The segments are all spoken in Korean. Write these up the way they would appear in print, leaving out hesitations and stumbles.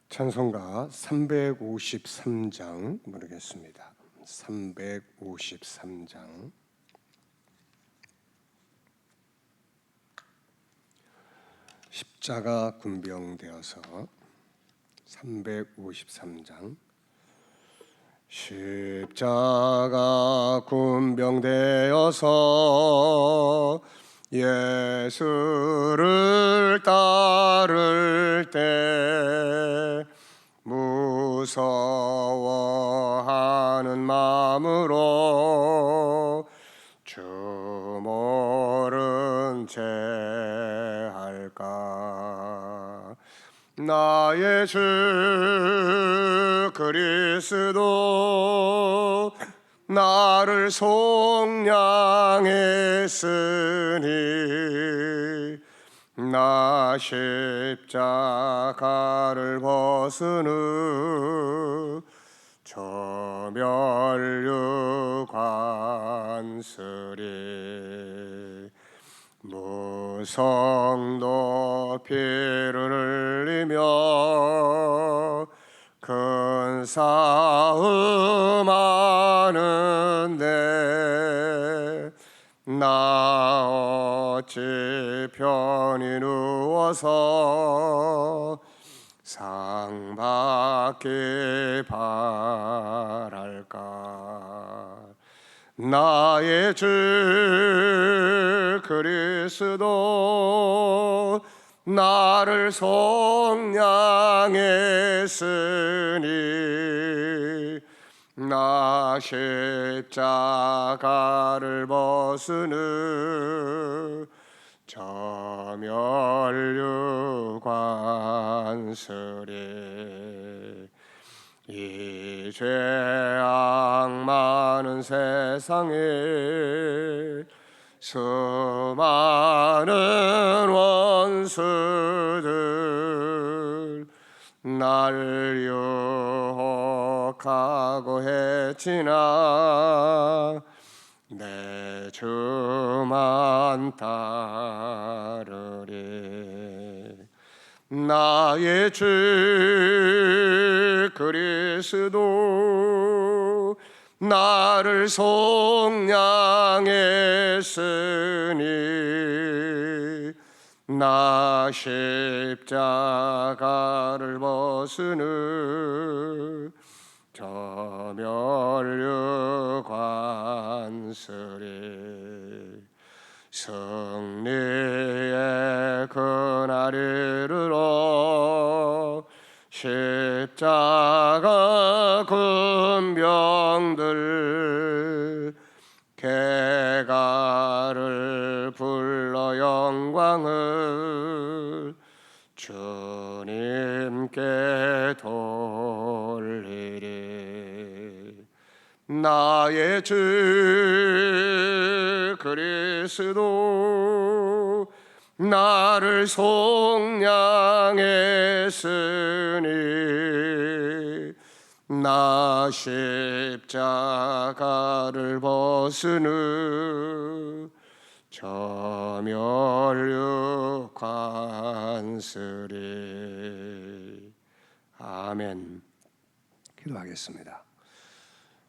찬송가 353장 부르겠습니다. 353장. 십자가 군병되어서 353장. 십자가 군병되어서 예수를 따를 때 무서워하는 마음으로 주 모른 채 할까. 나의 주 그리스도 나를 속량했으니 나 십자가를 벗은 후 저멸류관쓰리 무성도 피를 흘리며 큰 싸움하는데 나 어찌 편히 누워서 상 받기 바랄까. 나의 주 그리스도 나를 속량했으니 나 십자가를 벗은 후 저멸류관쓰리 이 죄악 많은 세상에 수많은 원수들 날 유혹하고 했지나 내 주만 따르리. 나의 주 그리스도 나를 속량했으니 나 십자가를 벗은 후 저멸류관쓰리 승리의 그날 이르러 십자가 군병들 개가를 불러 영광을 주님께 돌리리. 나의 주 그리스도 나를 속량했으니 나 십자가를 벗은 후 저멸류관쓰리. 아멘. 기도하겠습니다.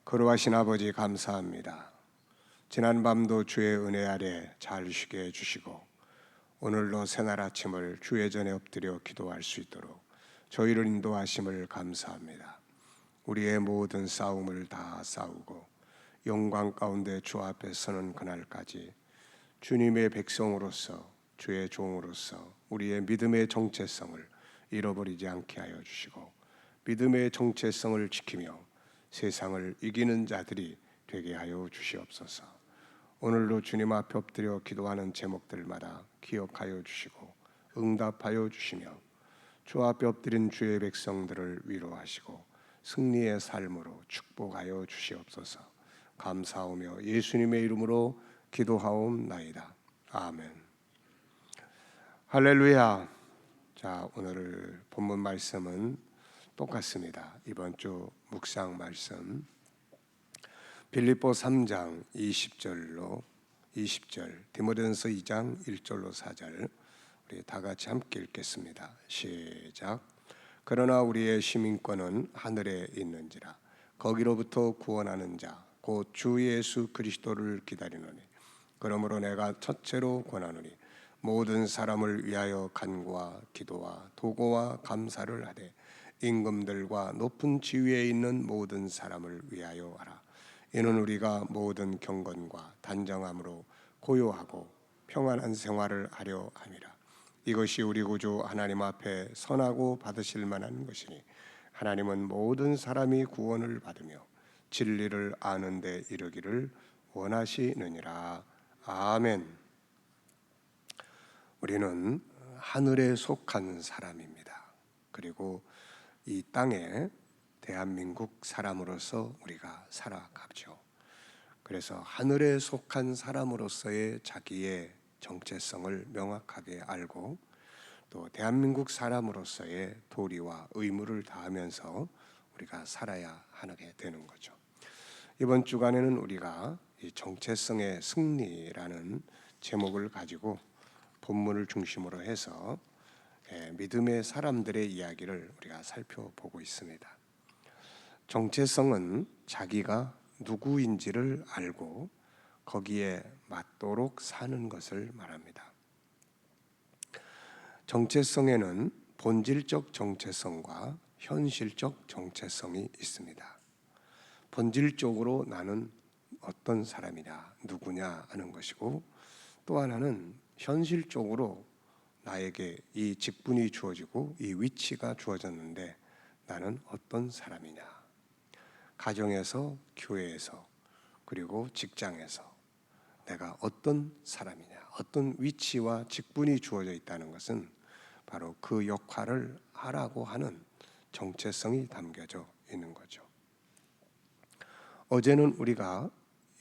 거룩하신 아버지 감사합니다. 지난 밤도 주의 은혜 아래 잘 쉬게 해주시고 오늘도 새날 아침을 주의 전에 엎드려 기도할 수 있도록 저희를 인도하심을 감사합니다. 우리의 모든 싸움을 다 싸우고 영광 가운데 주 앞에 서는 그날까지 주님의 백성으로서 주의 종으로서 우리의 믿음의 정체성을 잃어버리지 않게 하여 주시고 믿음의 정체성을 지키며 세상을 이기는 자들이 되게 하여 주시옵소서. 오늘도 주님 앞에 엎드려 기도하는 제목들마다 기억하여 주시고 응답하여 주시며 주 앞에 엎드린 주의 백성들을 위로하시고 승리의 삶으로 축복하여 주시옵소서. 감사하며 예수님의 이름으로 기도하옵나이다. 아멘. 할렐루야. 자, 오늘 본문 말씀은 똑같습니다. 이번 주 묵상 말씀 빌립보 3장 20절로 20절, 디모데전서 2장 1절로 4절 우리 다 같이 함께 읽겠습니다. 시작. 그러나 우리의 시민권은 하늘에 있는지라. 거기로부터 구원하는 자 곧 주 예수 그리스도를 기다리노니. 그러므로 내가 첫째로 권하노니 모든 사람을 위하여 간구와 기도와 도고와 감사를 하되 임금들과 높은 지위에 있는 모든 사람을 위하여 하라. 이는 우리가 모든 경건과 단정함으로 고요하고 평안한 생활을 하려 함이라. 이것이 우리 구주 하나님 앞에 선하고 받으실 만한 것이니 하나님은 모든 사람이 구원을 받으며 진리를 아는 데 이르기를 원하시느니라. 아멘. 우리는 하늘에 속한 사람입니다. 그리고 이 땅에 대한민국 사람으로서 우리가 살아가죠. 그래서 하늘에 속한 사람으로서의 자기의 정체성을 명확하게 알고 또 대한민국 사람으로서의 도리와 의무를 다하면서 우리가 살아야 하게 되는 거죠. 이번 주간에는 우리가 이 정체성의 승리라는 제목을 가지고 본문을 중심으로 해서 믿음의 사람들의 이야기를 우리가 살펴보고 있습니다. 정체성은 자기가 누구인지를 알고 거기에 맞도록 사는 것을 말합니다. 정체성에는 본질적 정체성과 현실적 정체성이 있습니다. 본질적으로 나는 어떤 사람이냐, 누구냐 하는 것이고, 또 하나는 현실적으로 나에게 이 직분이 주어지고 이 위치가 주어졌는데 나는 어떤 사람이냐. 가정에서, 교회에서, 그리고 직장에서 내가 어떤 사람이냐, 어떤 위치와 직분이 주어져 있다는 것은 바로 그 역할을 하라고 하는 정체성이 담겨져 있는 거죠. 어제는 우리가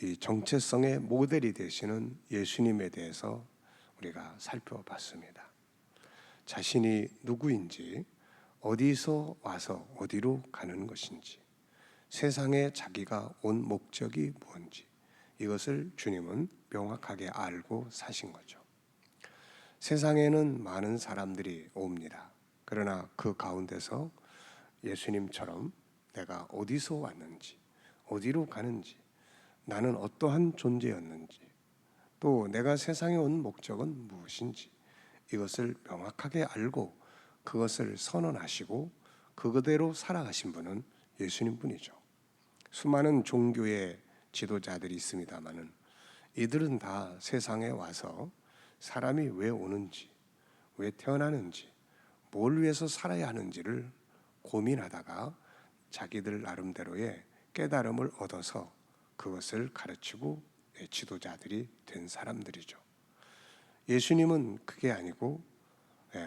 이 정체성의 모델이 되시는 예수님에 대해서 우리가 살펴봤습니다. 자신이 누구인지, 어디서 와서 어디로 가는 것인지, 세상에 자기가 온 목적이 뭔지, 이것을 주님은 명확하게 알고 사신 거죠. 세상에는 많은 사람들이 옵니다. 그러나 그 가운데서 예수님처럼 내가 어디서 왔는지, 어디로 가는지, 나는 어떠한 존재였는지, 또 내가 세상에 온 목적은 무엇인지 이것을 명확하게 알고 그것을 선언하시고 그대로 살아가신 분은 예수님 뿐이죠. 수많은 종교의 지도자들이 있습니다마는 이들은 다 세상에 와서 사람이 왜 오는지, 왜 태어나는지, 뭘 위해서 살아야 하는지를 고민하다가 자기들 나름대로의 깨달음을 얻어서 그것을 가르치고 지도자들이 된 사람들이죠. 예수님은 그게 아니고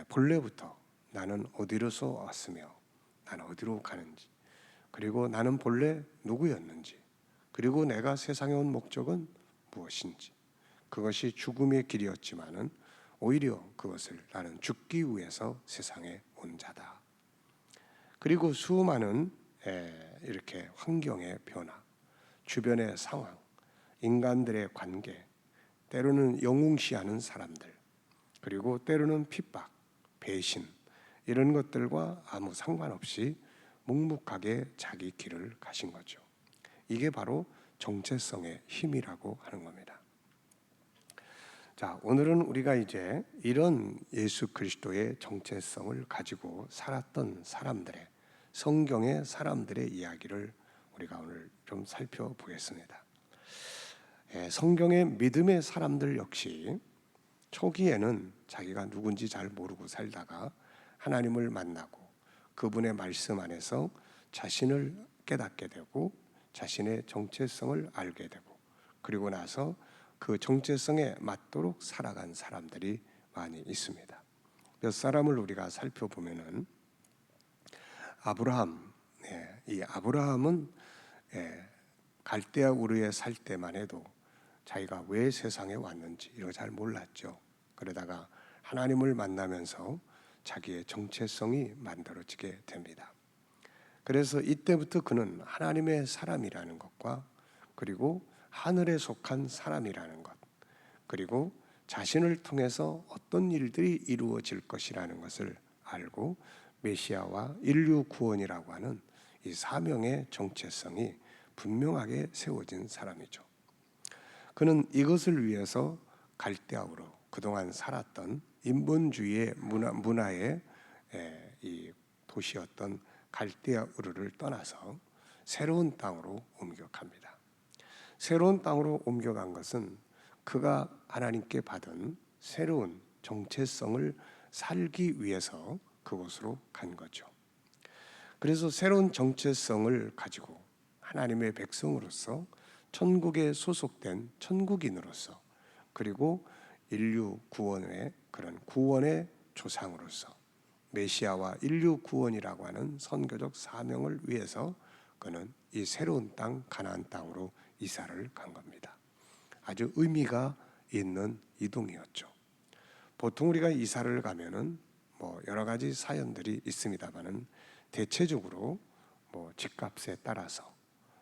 본래부터 나는 어디로서 왔으며 나는 어디로 가는지, 그리고 나는 본래 누구였는지, 그리고 내가 세상에 온 목적은 무엇인지, 그것이 죽음의 길이었지만은 오히려 그것을 나는 죽기 위해서 세상에 온 자다. 그리고 수많은 이렇게 환경의 변화, 주변의 상황, 인간들의 관계, 때로는 영웅시하는 사람들, 그리고 때로는 핍박, 배신, 이런 것들과 아무 상관없이 묵묵하게 자기 길을 가신 거죠. 이게 바로 정체성의 힘이라고 하는 겁니다. 자, 오늘은 우리가 이제 이런 예수 그리스도의 정체성을 가지고 살았던 사람들의, 성경의 사람들의 이야기를 우리가 오늘 좀 살펴보겠습니다. 성경의 믿음의 사람들 역시 초기에는 자기가 누군지 잘 모르고 살다가 하나님을 만나고 그분의 말씀 안에서 자신을 깨닫게 되고 자신의 정체성을 알게 되고, 그리고 나서 그 정체성에 맞도록 살아간 사람들이 많이 있습니다. 몇 사람을 우리가 살펴보면은 아브라함, 이 아브라함은 갈대아 우르에 살 때만 해도 자기가 왜 세상에 왔는지 이런 거 잘 몰랐죠. 그러다가 하나님을 만나면서 자기의 정체성이 만들어지게 됩니다. 그래서 이때부터 그는 하나님의 사람이라는 것과, 그리고 하늘에 속한 사람이라는 것, 그리고 자신을 통해서 어떤 일들이 이루어질 것이라는 것을 알고 메시아와 인류 구원이라고 하는 이 사명의 정체성이 분명하게 세워진 사람이죠. 그는 이것을 위해서 갈대아우로 그동안 살았던 인본주의의 문화의 이 도시였던 갈대아우르를 떠나서 새로운 땅으로 옮겨갑니다. 새로운 땅으로 옮겨간 것은 그가 하나님께 받은 새로운 정체성을 살기 위해서 그곳으로 간 거죠. 그래서 새로운 정체성을 가지고 하나님의 백성으로서 천국에 소속된 천국인으로서 그리고 인류 구원의 그런 구원의 조상으로서 메시아와 인류 구원이라고 하는 선교적 사명을 위해서 그는 이 새로운 땅 가나안 땅으로 이사를 간 겁니다. 아주 의미가 있는 이동이었죠. 보통 우리가 이사를 가면은 여러 가지 사연들이 있습니다만은 대체적으로 집값에 따라서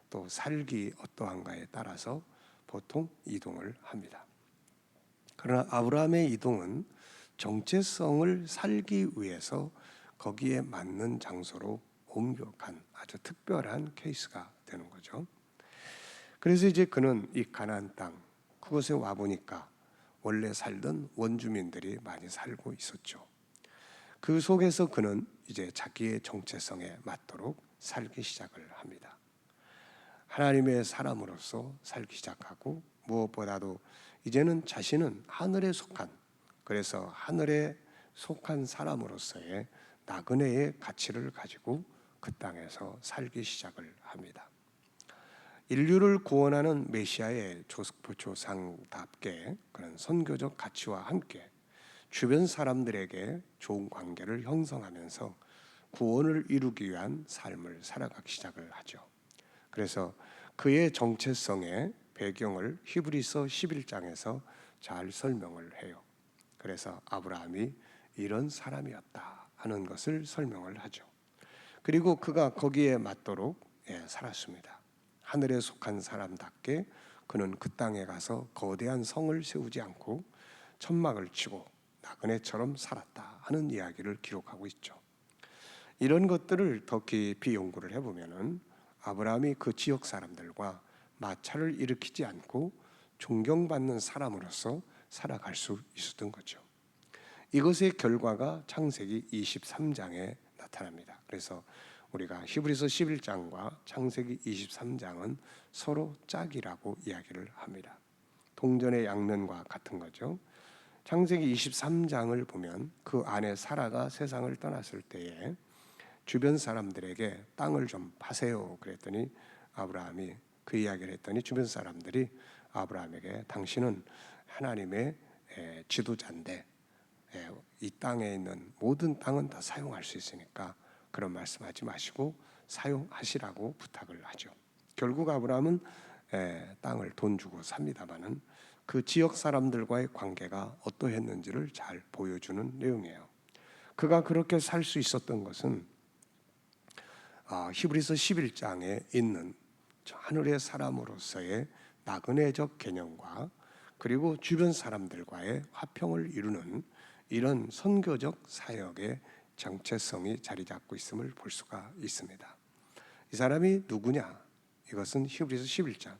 또 살기 어떠한가에 따라서 보통 이동을 합니다. 그러나 아브라함의 이동은 정체성을 살기 위해서 거기에 맞는 장소로 옮겨간 아주 특별한 케이스가 되는 거죠. 그래서 이제 그는 이 가나안 땅 그곳에 와 보니까 원래 살던 원주민들이 많이 살고 있었죠. 그 속에서 그는 이제 자기의 정체성에 맞도록 살기 시작을 합니다. 하나님의 사람으로서 살기 시작하고 무엇보다도 이제는 자신은 하늘에 속한, 그래서 하늘에 속한 사람으로서의 나그네의 가치를 가지고 그 땅에서 살기 시작을 합니다. 인류를 구원하는 메시아의 조상답게 그런 선교적 가치와 함께 주변 사람들에게 좋은 관계를 형성하면서 구원을 이루기 위한 삶을 살아가기 시작을 하죠. 그래서 그의 정체성의 배경을 히브리서 11장에서 잘 설명을 해요. 그래서 아브라함이 이런 사람이었다 하는 것을 설명을 하죠. 그리고 그가 거기에 맞도록 살았습니다. 하늘에 속한 사람답게 그는 그 땅에 가서 거대한 성을 세우지 않고 천막을 치고 나그네처럼 살았다 하는 이야기를 기록하고 있죠. 이런 것들을 더 깊이 연구를 해보면은 아브라함이 그 지역 사람들과 마찰을 일으키지 않고 존경받는 사람으로서 살아갈 수 있었던 거죠. 이것의 결과가 창세기 23장에 나타납니다. 그래서 우리가 히브리서 11장과 창세기 23장은 서로 짝이라고 이야기를 합니다. 동전의 양면과 같은 거죠. 창세기 23장을 보면 그 안에 사라가 세상을 떠났을 때에 주변 사람들에게 땅을 좀 파세요 그랬더니 아브라함이 그 이야기를 했더니 주변 사람들이 아브라함에게 당신은 하나님의 지도자인데 이 땅에 있는 모든 땅은 다 사용할 수 있으니까 그런 말씀하지 마시고 사용하시라고 부탁을 하죠. 결국 아브라함은 땅을 돈 주고 삽니다마는 그 지역 사람들과의 관계가 어떠했는지를 잘 보여주는 내용이에요. 그가 그렇게 살 수 있었던 것은 히브리서 11장에 있는 하늘의 사람으로서의 나그네적 개념과 그리고 주변 사람들과의 화평을 이루는 이런 선교적 사역의 정체성이 자리 잡고 있음을 볼 수가 있습니다. 이 사람이 누구냐? 이것은 히브리서 11장.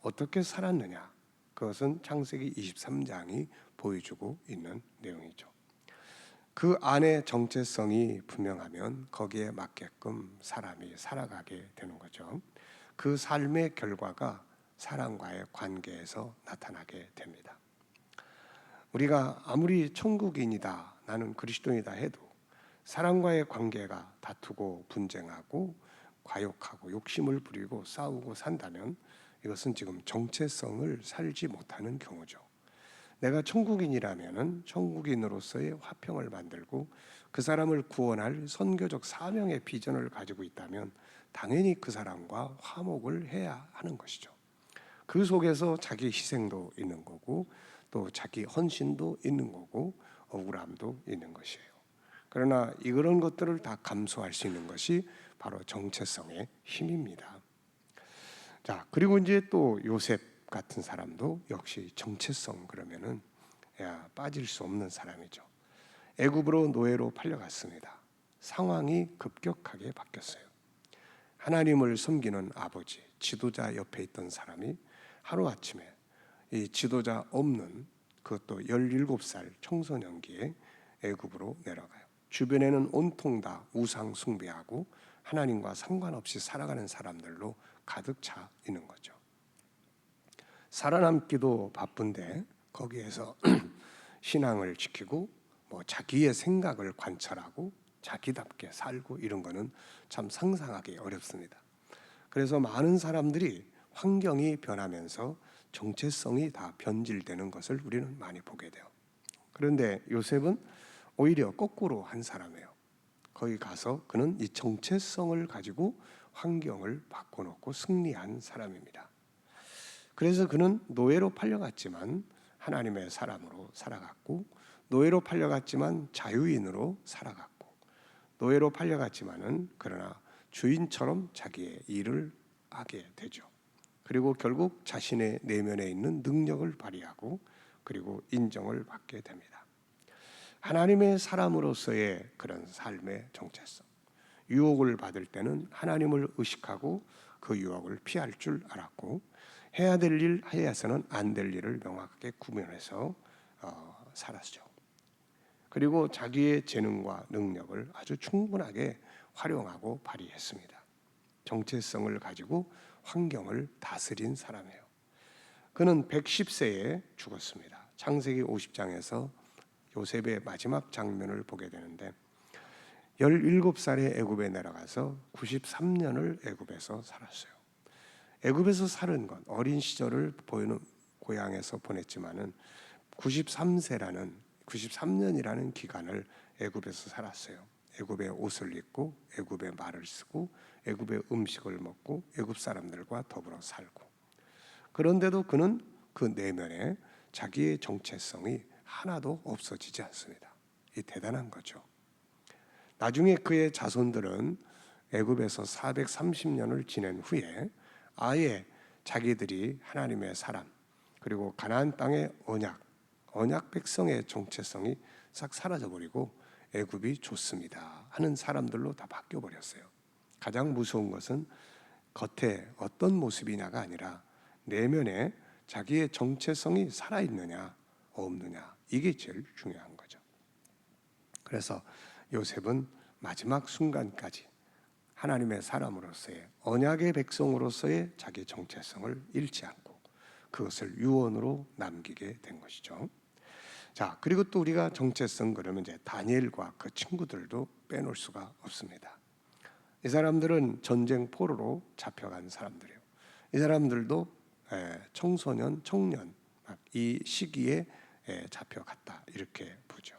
어떻게 살았느냐? 그것은 창세기 23장이 보여주고 있는 내용이죠. 그 안에 정체성이 분명하면 거기에 맞게끔 사람이 살아가게 되는 거죠. 그 삶의 결과가 사람과의 관계에서 나타나게 됩니다. 우리가 아무리 천국인이다, 나는 그리스도인이다 해도 사람과의 관계가 다투고 분쟁하고 과욕하고 욕심을 부리고 싸우고 산다면 이것은 지금 정체성을 살지 못하는 경우죠. 내가 천국인이라면은 천국인으로서의 화평을 만들고 그 사람을 구원할 선교적 사명의 비전을 가지고 있다면 당연히 그 사람과 화목을 해야 하는 것이죠. 그 속에서 자기 희생도 있는 거고 또 자기 헌신도 있는 거고 억울함도 있는 것이에요. 그러나 이런 것들을 다 감수할 수 있는 것이 바로 정체성의 힘입니다. 자, 그리고 이제 또 요셉 같은 사람도 역시 정체성 그러면은 빠질 수 없는 사람이죠. 애굽으로 노예로 팔려갔습니다. 상황이 급격하게 바뀌었어요. 하나님을 섬기는 아버지, 지도자 옆에 있던 사람이 하루아침에 이 지도자 없는 그것도 17살 청소년기에 애굽으로 내려가요. 주변에는 온통 다 우상 숭배하고 하나님과 상관없이 살아가는 사람들로 가득 차 있는 거죠. 살아남기도 바쁜데 거기에서 신앙을 지키고 자기의 생각을 관찰하고 자기답게 살고 이런 거는 참 상상하기 어렵습니다. 그래서 많은 사람들이 환경이 변하면서 정체성이 다 변질되는 것을 우리는 많이 보게 돼요. 그런데 요셉은 오히려 거꾸로 한 사람이에요. 거기 가서 그는 이 정체성을 가지고 환경을 바꿔놓고 승리한 사람입니다. 그래서 그는 노예로 팔려갔지만 하나님의 사람으로 살아갔고, 노예로 팔려갔지만 자유인으로 살아갔고, 노예로 팔려갔지만은 그러나 주인처럼 자기의 일을 하게 되죠. 그리고 결국 자신의 내면에 있는 능력을 발휘하고 그리고 인정을 받게 됩니다. 하나님의 사람으로서의 그런 삶의 정체성, 유혹을 받을 때는 하나님을 의식하고 그 유혹을 피할 줄 알았고, 해야 될 일 해야서는 안 될 일을 명확하게 구분해서 살았죠. 그리고 자기의 재능과 능력을 아주 충분하게 활용하고 발휘했습니다. 정체성을 가지고 환경을 다스린 사람이에요. 그는 110세에 죽었습니다. 창세기 50장에서 요셉의 마지막 장면을 보게 되는데 17살에 애굽에 내려가서 93년을 애굽에서 살았어요. 애굽에서 사는 건 어린 시절을 보이는 고향에서 보냈지만은 93년이라는 기간을 애굽에서 살았어요. 애굽의 옷을 입고 애굽의 말을 쓰고 애굽의 음식을 먹고 애굽 사람들과 더불어 살고, 그런데도 그는 그 내면에 자기의 정체성이 하나도 없어지지 않습니다. 이 대단한 거죠. 나중에 그의 자손들은 애굽에서 430년을 지낸 후에 아예 자기들이 하나님의 사람 그리고 가나안 땅의 언약 백성의 정체성이 싹 사라져버리고 애굽이 좋습니다 하는 사람들로 다 바뀌어버렸어요. 가장 무서운 것은 겉에 어떤 모습이냐가 아니라 내면에 자기의 정체성이 살아있느냐 없느냐, 이게 제일 중요한 거죠. 그래서 요셉은 마지막 순간까지 하나님의 사람으로서의 언약의 백성으로서의 자기 정체성을 잃지 않고 그것을 유언으로 남기게 된 것이죠. 자, 그리고 또 우리가 정체성 그러면 이제 다니엘과 그 친구들도 빼놓을 수가 없습니다. 이 사람들은 전쟁 포로로 잡혀간 사람들이에요. 이 사람들도 청소년, 청년 이 시기에 잡혀갔다 이렇게 보죠.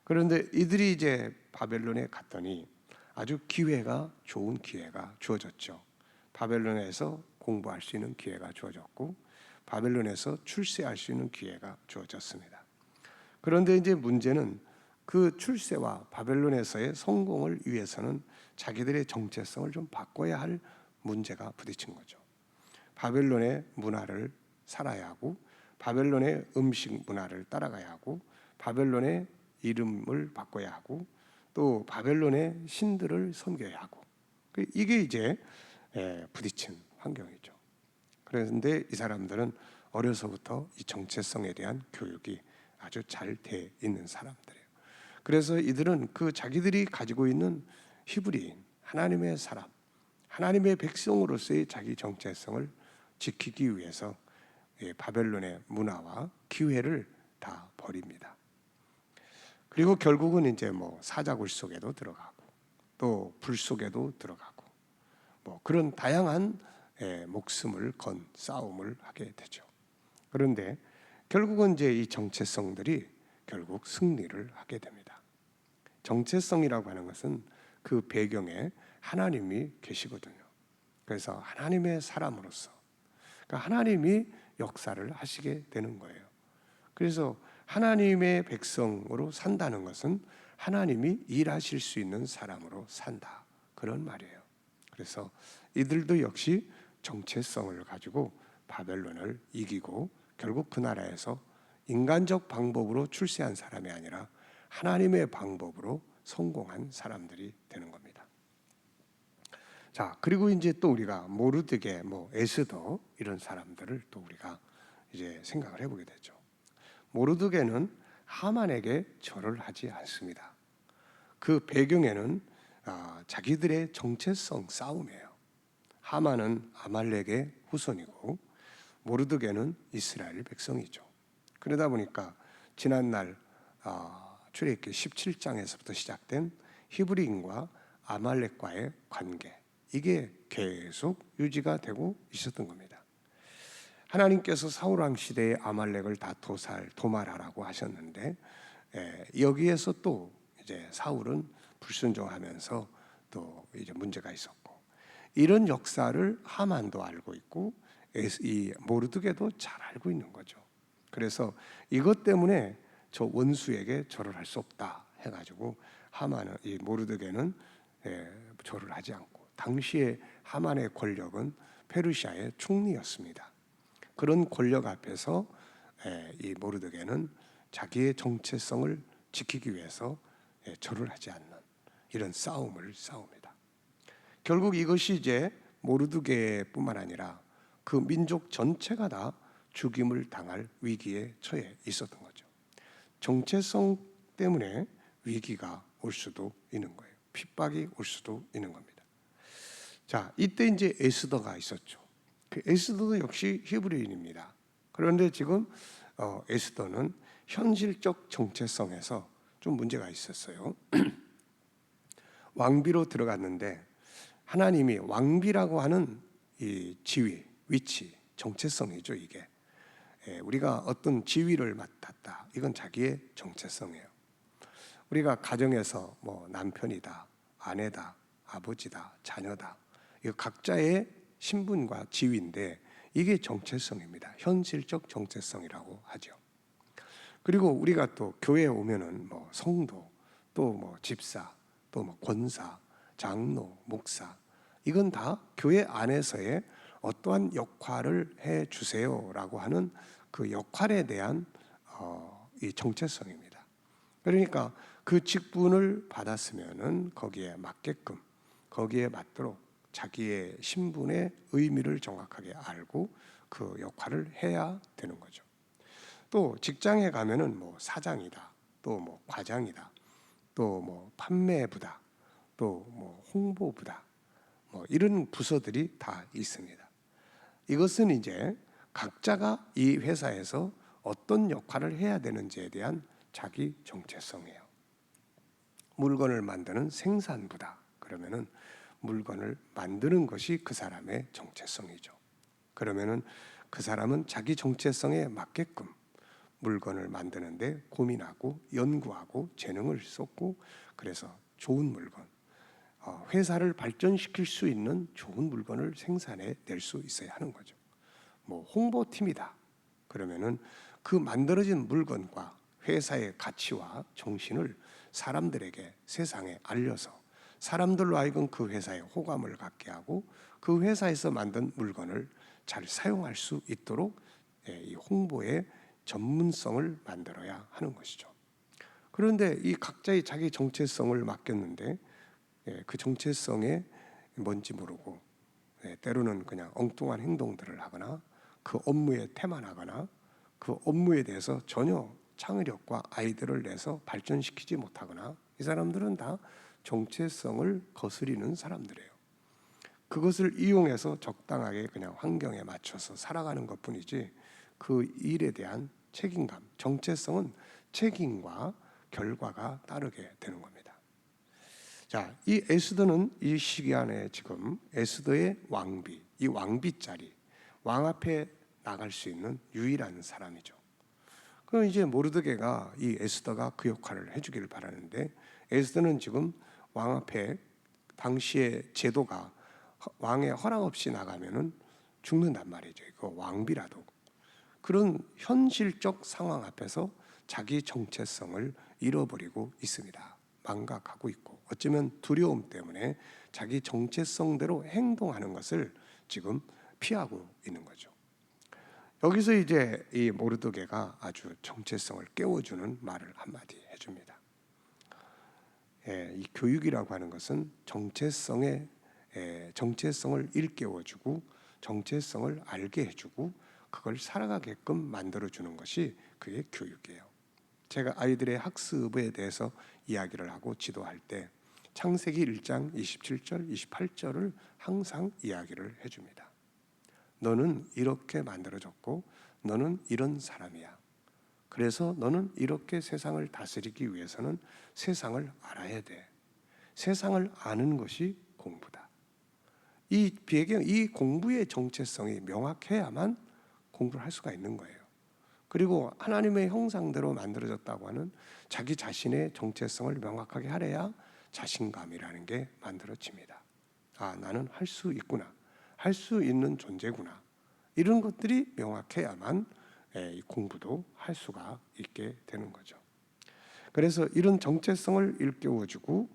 그런데 이들이 이제 바벨론에 갔더니 아주 좋은 기회가 주어졌죠. 바벨론에서 공부할 수 있는 기회가 주어졌고 바벨론에서 출세할 수 있는 기회가 주어졌습니다. 그런데 이제 문제는 그 출세와 바벨론에서의 성공을 위해서는 자기들의 정체성을 좀 바꿔야 할 문제가 부딪힌 거죠. 바벨론의 문화를 살아야 하고 바벨론의 음식 문화를 따라가야 하고 바벨론의 이름을 바꿔야 하고 또 바벨론의 신들을 섬겨야 하고, 이게 이제 부딪힌 환경이죠. 그런데 이 사람들은 어려서부터 이 정체성에 대한 교육이 아주 잘 돼 있는 사람들이에요. 그래서 이들은 그 자기들이 가지고 있는 히브리인, 하나님의 사람, 하나님의 백성으로서의 자기 정체성을 지키기 위해서 바벨론의 문화와 기회를 다 버립니다. 그리고 결국은 이제 사자굴 속에도 들어가고 또 불 속에도 들어가고 그런 다양한 목숨을 건 싸움을 하게 되죠. 그런데 결국은 이제 이 정체성들이 결국 승리를 하게 됩니다. 정체성이라고 하는 것은 그 배경에 하나님이 계시거든요. 그래서 하나님의 사람으로서 그러니까 하나님이 역사를 하시게 되는 거예요. 그래서 하나님의 백성으로 산다는 것은 하나님이 일하실 수 있는 사람으로 산다, 그런 말이에요. 그래서 이들도 역시 정체성을 가지고 바벨론을 이기고 결국 그 나라에서 인간적 방법으로 출세한 사람이 아니라 하나님의 방법으로 성공한 사람들이 되는 겁니다. 자, 그리고 이제 또 우리가 모르드게, 에스더 이런 사람들을 또 우리가 이제 생각을 해보게 되죠. 모르드게는 하만에게 절을 하지 않습니다. 그 배경에는 자기들의 정체성 싸움이에요. 하만은 아말렉의 후손이고 모르드게는 이스라엘 백성이죠. 그러다 보니까 지난날 출애굽기 17장에서부터 시작된 히브리인과 아말렉과의 관계, 이게 계속 유지가 되고 있었던 겁니다. 하나님께서 사울 왕 시대에 아말렉을 다 도말하라고 하셨는데 여기에서 또 이제 사울은 불순종하면서 또 이제 문제가 있었고, 이런 역사를 하만도 알고 있고 이 모르드게도 잘 알고 있는 거죠. 그래서 이것 때문에 저 원수에게 절을 할 수 없다 해가지고 하만은, 이 모르드게는 절을 하지 않고, 당시에 하만의 권력은 페르시아의 총리였습니다. 그런 권력 앞에서 이 모르드게는 자기의 정체성을 지키기 위해서 절을 하지 않는 이런 싸움을 싸웁니다. 결국 이것이 이제 모르드게뿐만 아니라 그 민족 전체가 다 죽임을 당할 위기에 처해 있었던 거죠. 정체성 때문에 위기가 올 수도 있는 거예요. 핍박이 올 수도 있는 겁니다. 자, 이때 이제 에스더가 있었죠. 그 에스더도 역시 히브리인입니다. 그런데 지금 에스더는 현실적 정체성에서 좀 문제가 있었어요. 왕비로 들어갔는데 하나님이 왕비라고 하는 이 지위, 위치, 정체성이죠. 이게 우리가 어떤 지위를 맡았다, 이건 자기의 정체성이에요. 우리가 가정에서 남편이다, 아내다, 아버지다, 자녀다, 이거 각자의 신분과 지위인데 이게 정체성입니다. 현실적 정체성이라고 하죠. 그리고 우리가 또 교회에 오면은 성도, 또 집사, 또 권사, 장로, 목사, 이건 다 교회 안에서의 어떠한 역할을 해 주세요라고 하는 그 역할에 대한 이 정체성입니다. 그러니까 그 직분을 받았으면은 거기에 맞게끔, 거기에 맞도록 자기의 신분의 의미를 정확하게 알고 그 역할을 해야 되는 거죠. 또 직장에 가면은 사장이다, 또 과장이다, 또 판매부다, 또 홍보부다, 이런 부서들이 다 있습니다. 이것은 이제 각자가 이 회사에서 어떤 역할을 해야 되는지에 대한 자기 정체성이에요. 물건을 만드는 생산부다. 그러면은 물건을 만드는 것이 그 사람의 정체성이죠. 그러면은 그 사람은 자기 정체성에 맞게끔 물건을 만드는데 고민하고 연구하고 재능을 쏟고, 그래서 좋은 물건, 회사를 발전시킬 수 있는 좋은 물건을 생산해 낼 수 있어야 하는 거죠. 홍보팀이다. 그러면은 그 만들어진 물건과 회사의 가치와 정신을 사람들에게, 세상에 알려서 사람들로 하여금 그 회사에 호감을 갖게 하고 그 회사에서 만든 물건을 잘 사용할 수 있도록 이 홍보의 전문성을 만들어야 하는 것이죠. 그런데 이 각자의 자기 정체성을 맡겼는데 그 정체성에 뭔지 모르고 때로는 그냥 엉뚱한 행동들을 하거나 그 업무에 태만하거나 그 업무에 대해서 전혀 창의력과 아이디어를 내서 발전시키지 못하거나, 이 사람들은 다 정체성을 거스리는 사람들이에요. 그것을 이용해서 적당하게 그냥 환경에 맞춰서 살아가는 것뿐이지 그 일에 대한 책임감, 정체성은 책임과 결과가 따르게 되는 겁니다. 자, 이 에스더는 이 시기 안에 지금 에스더의 왕비, 이 왕비 자리, 왕 앞에 나갈 수 있는 유일한 사람이죠. 그럼 이제 모르드게가 이 에스더가 그 역할을 해주기를 바라는데, 에스더는 지금 왕 앞에, 당시의 제도가 왕의 허락 없이 나가면은 죽는단 말이죠. 그 왕비라도. 그런 현실적 상황 앞에서 자기 정체성을 잃어버리고 있습니다. 망각하고 있고, 어쩌면 두려움 때문에 자기 정체성대로 행동하는 것을 지금 피하고 있는 거죠. 여기서 이제 이 모르드게가 아주 정체성을 깨워주는 말을 한마디 해줍니다. 이 교육이라고 하는 것은 정체성을 일깨워주고 정체성을 알게 해주고 그걸 살아가게끔 만들어주는 것이 그게 교육이에요. 제가 아이들의 학습에 대해서 이야기를 하고 지도할 때 창세기 1장 27절, 28절을 항상 이야기를 해줍니다. 너는 이렇게 만들어졌고 너는 이런 사람이야. 그래서 너는 이렇게 세상을 다스리기 위해서는 세상을 알아야 돼. 세상을 아는 것이 공부다. 이 공부의 정체성이 명확해야만 공부를 할 수가 있는 거예요. 그리고 하나님의 형상대로 만들어졌다고 하는 자기 자신의 정체성을 명확하게 하려야 자신감이라는 게 만들어집니다. 아, 나는 할 수 있구나. 할 수 있는 존재구나. 이런 것들이 명확해야만 공부도 할 수가 있게 되는 거죠. 그래서 이런 정체성을 일깨워주고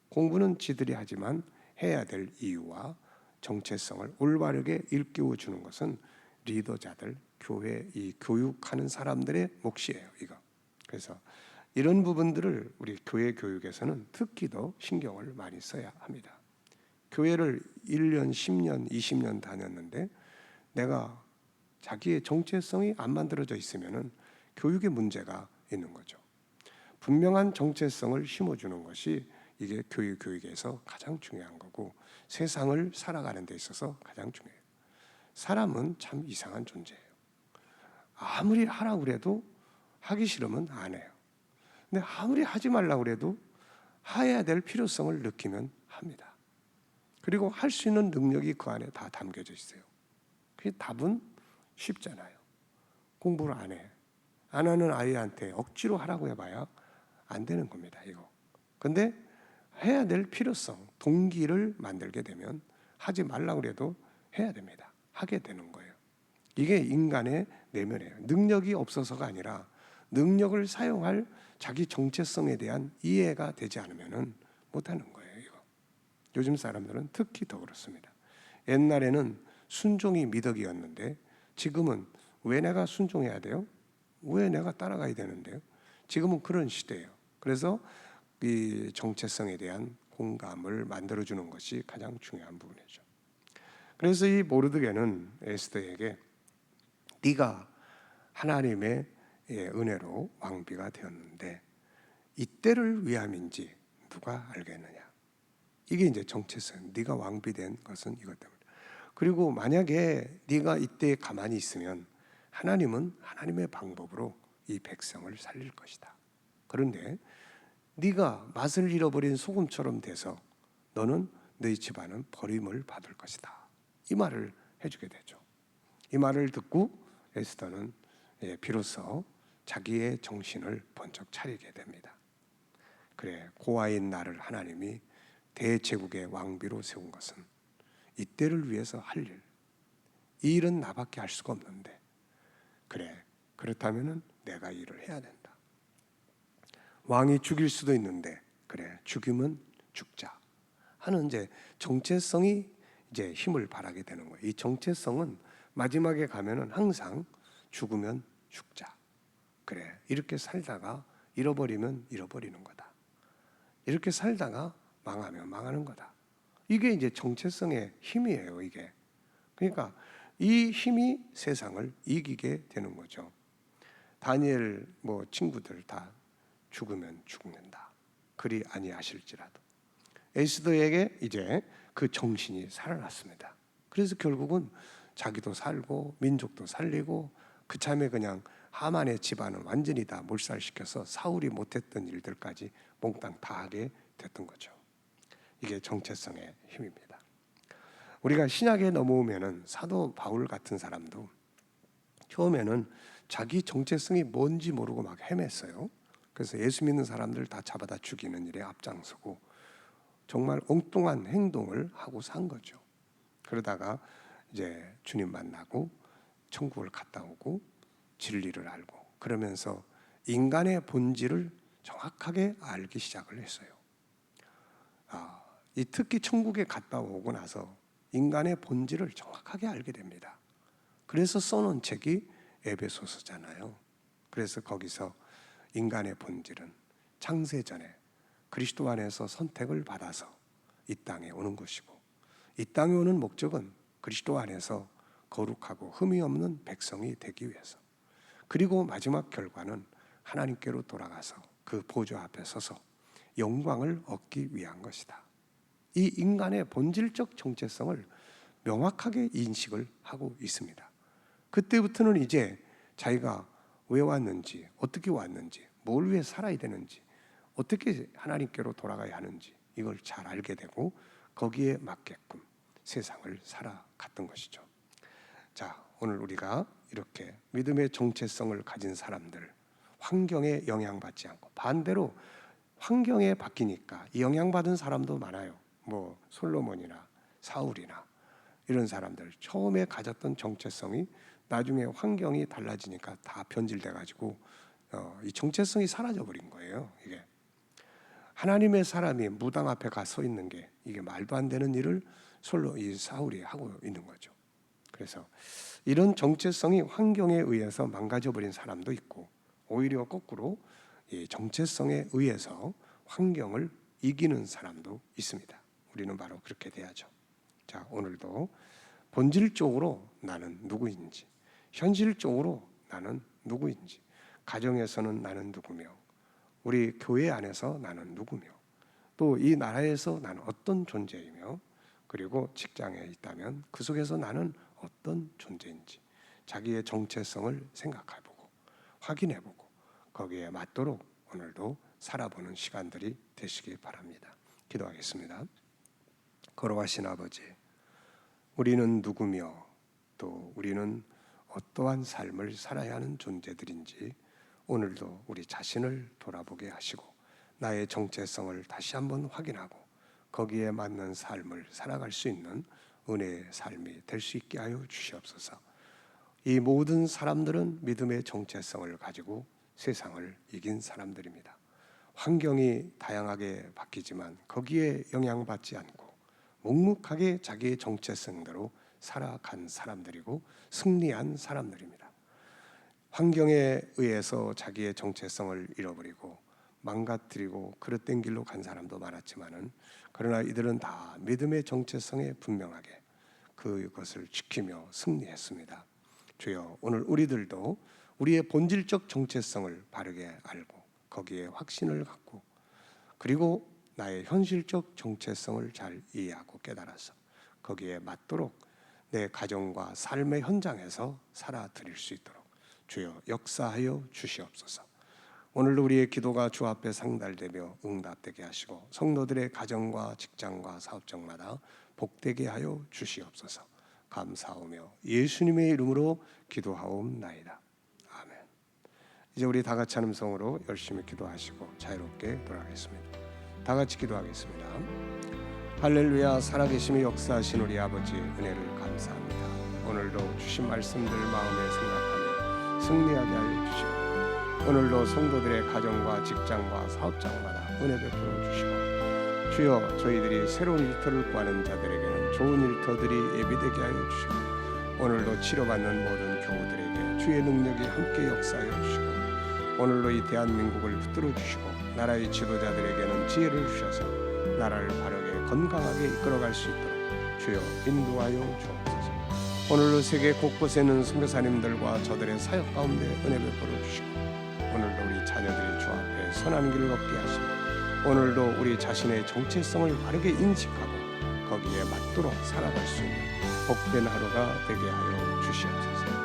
공부는 지들이 하지만 해야 될 이유와 정체성을 올바르게 일깨워주는 것은 리더자들, 교회 이 교육하는 사람들의 몫이에요. 이거. 그래서 이런 부분들을 우리 교회 교육에서는 특히 더 신경을 많이 써야 합니다. 교회를 1년, 10년, 20년 다녔는데 내가 자기의 정체성이 안 만들어져 있으면은 교육에 문제가 있는 거죠. 분명한 정체성을 심어주는 것이 이게 교육에서 가장 중요한 거고 세상을 살아가는 데 있어서 가장 중요해요. 사람은 참 이상한 존재예요. 아무리 하라고 그래도 하기 싫으면 안 해요. 근데 아무리 하지 말라고 그래도 해야 될 필요성을 느끼면 합니다. 그리고 할 수 있는 능력이 그 안에 다 담겨져 있어요. 그 답은 쉽잖아요. 공부를 안 해. 안 하는 아이한테 억지로 하라고 해봐야 안 되는 겁니다. 이거. 근데 해야 될 필요성, 동기를 만들게 되면 하지 말라고 해도 해야 됩니다. 하게 되는 거예요. 이게 인간의 내면이에요. 능력이 없어서가 아니라 능력을 사용할 자기 정체성에 대한 이해가 되지 않으면 못하는 거예요. 이거. 요즘 사람들은 특히 더 그렇습니다. 옛날에는 순종이 미덕이었는데 지금은 왜 내가 순종해야 돼요? 왜 내가 따라가야 되는데요? 지금은 그런 시대예요. 그래서 이 정체성에 대한 공감을 만들어주는 것이 가장 중요한 부분이죠. 그래서 이 모르드게는 에스더에게 네가 하나님의 은혜로 왕비가 되었는데 이때를 위함인지 누가 알겠느냐. 이게 이제 정체성. 네가 왕비 된 것은 이것 때문에. 그리고 만약에 네가 이때 가만히 있으면 하나님은 하나님의 방법으로 이 백성을 살릴 것이다. 그런데 네가 맛을 잃어버린 소금처럼 돼서 너는 너희 집안은 버림을 받을 것이다. 이 말을 해주게 되죠. 이 말을 듣고 에스더는 비로소 자기의 정신을 번쩍 차리게 됩니다. 그래, 고아인 나를 하나님이 대제국의 왕비로 세운 것은 이때를 위해서 할 일. 이 일은 나밖에 할 수가 없는데 그래, 그렇다면 내가 일을 해야 된다. 왕이 죽일 수도 있는데 그래, 죽이면 죽자 하는 이제 정체성이 이제 힘을 발하게 되는 거예요. 이 정체성은 마지막에 가면은 항상 죽으면 죽자. 그래, 이렇게 살다가 잃어버리면 잃어버리는 거다. 이렇게 살다가 망하면 망하는 거다. 이게 이제 정체성의 힘이에요, 이게. 그러니까 이 힘이 세상을 이기게 되는 거죠. 다니엘 친구들 다 죽으면 죽는다. 그리 아니하실지라도. 에스더에게 이제 그 정신이 살아났습니다. 그래서 결국은 자기도 살고 민족도 살리고 그참에 그냥 하만의 집안은 완전히 다 몰살시켜서 사울이 못했던 일들까지 몽땅 다 하게 됐던 거죠. 이게 정체성의 힘입니다. 우리가 신약에 넘어오면은 사도 바울 같은 사람도 처음에는 자기 정체성이 뭔지 모르고 막 헤맸어요. 그래서 예수 믿는 사람들 다 잡아다 죽이는 일에 앞장서고 정말 엉뚱한 행동을 하고 산 거죠. 그러다가 이제 주님 만나고 천국을 갔다 오고 진리를 알고 그러면서 인간의 본질을 정확하게 알기 시작을 했어요. 이 특히 천국에 갔다 오고 나서 인간의 본질을 정확하게 알게 됩니다. 그래서 써놓은 책이 에베소서잖아요. 그래서 거기서 인간의 본질은 창세전에 그리스도 안에서 선택을 받아서 이 땅에 오는 것이고, 이 땅에 오는 목적은 그리스도 안에서 거룩하고 흠이 없는 백성이 되기 위해서, 그리고 마지막 결과는 하나님께로 돌아가서 그 보좌 앞에 서서 영광을 얻기 위한 것이다. 이 인간의 본질적 정체성을 명확하게 인식을 하고 있습니다. 그때부터는 이제 자기가 왜 왔는지, 어떻게 왔는지, 뭘 위해 살아야 되는지, 어떻게 하나님께로 돌아가야 하는지 이걸 잘 알게 되고 거기에 맞게끔 세상을 살아갔던 것이죠. 자, 오늘 우리가 이렇게 믿음의 정체성을 가진 사람들, 환경에 영향받지 않고, 반대로 환경에 바뀌니까 이 영향받은 사람도 많아요. 뭐 솔로몬이나 사울이나 이런 사람들, 처음에 가졌던 정체성이 나중에 환경이 달라지니까 다 변질돼 가지고 이 정체성이 사라져 버린 거예요. 이게 하나님의 사람이 무당 앞에 가 서 있는 게 이게 말도 안 되는 일을 이 사울이 하고 있는 거죠. 그래서 이런 정체성이 환경에 의해서 망가져 버린 사람도 있고, 오히려 거꾸로 이 정체성에 의해서 환경을 이기는 사람도 있습니다. 우리는 바로 그렇게 돼야죠. 자, 오늘도 본질적으로 나는 누구인지, 현실적으로 나는 누구인지, 가정에서는 나는 누구며, 우리 교회 안에서 나는 누구며, 또 이 나라에서 나는 어떤 존재이며, 그리고 직장에 있다면 그 속에서 나는 어떤 존재인지 자기의 정체성을 생각해보고 확인해보고 거기에 맞도록 오늘도 살아보는 시간들이 되시기 바랍니다. 기도하겠습니다. 걸어가신 아버지, 우리는 누구며 또 우리는 어떠한 삶을 살아야 하는 존재들인지 오늘도 우리 자신을 돌아보게 하시고 나의 정체성을 다시 한번 확인하고 거기에 맞는 삶을 살아갈 수 있는 은혜의 삶이 될 수 있게 하여 주시옵소서. 이 모든 사람들은 믿음의 정체성을 가지고 세상을 이긴 사람들입니다. 환경이 다양하게 바뀌지만 거기에 영향받지 않고 묵묵하게 자기의 정체성대로 살아간 사람들이고 승리한 사람들입니다. 환경에 의해서 자기의 정체성을 잃어버리고 망가뜨리고 그릇된 길로 간 사람도 많았지만은, 그러나 이들은 다 믿음의 정체성에 분명하게 그것을 지키며 승리했습니다. 주여, 오늘 우리들도 우리의 본질적 정체성을 바르게 알고 거기에 확신을 갖고, 그리고 나의 현실적 정체성을 잘 이해하고 깨달아서 거기에 맞도록 내 가정과 삶의 현장에서 살아드릴 수 있도록 주여 역사하여 주시옵소서. 오늘도 우리의 기도가 주 앞에 상달되며 응답되게 하시고 성도들의 가정과 직장과 사업장마다 복되게 하여 주시옵소서. 감사하며 예수님의 이름으로 기도하옵나이다. 아멘. 이제 우리 다 같이 하는 성으로 열심히 기도하시고 자유롭게 돌아가겠습니다. 다 같이 기도하겠습니다. 할렐루야. 살아계심이 역사하신 우리 아버지 은혜를 감사합니다. 오늘도 주신 말씀들 마음에 생각하며 승리하게 하여 주시고 오늘도 성도들의 가정과 직장과 사업장마다 은혜 베풀어 주시고 주여, 저희들이 새로운 일터를 구하는 자들에게는 좋은 일터들이 예비되게 하여 주시고 오늘도 치료받는 모든 교우들에게 주의 능력이 함께 역사하여 주시고 오늘도 이 대한민국을 붙들어 주시고 나라의 지도자들에게는 지혜를 주셔서 나라를 바르게 건강하게 이끌어갈 수 있도록 주여 인도하여 주옵소서. 오늘도 세계 곳곳에 있는 선교사님들과 저들의 사역 가운데 은혜 베풀어 주시고 오늘도 우리 자녀들이 주 앞에 선한 길을 걷게 하시고 오늘도 우리 자신의 정체성을 바르게 인식하고 거기에 맞도록 살아갈 수 있는 복된 하루가 되게 하여 주시옵소서.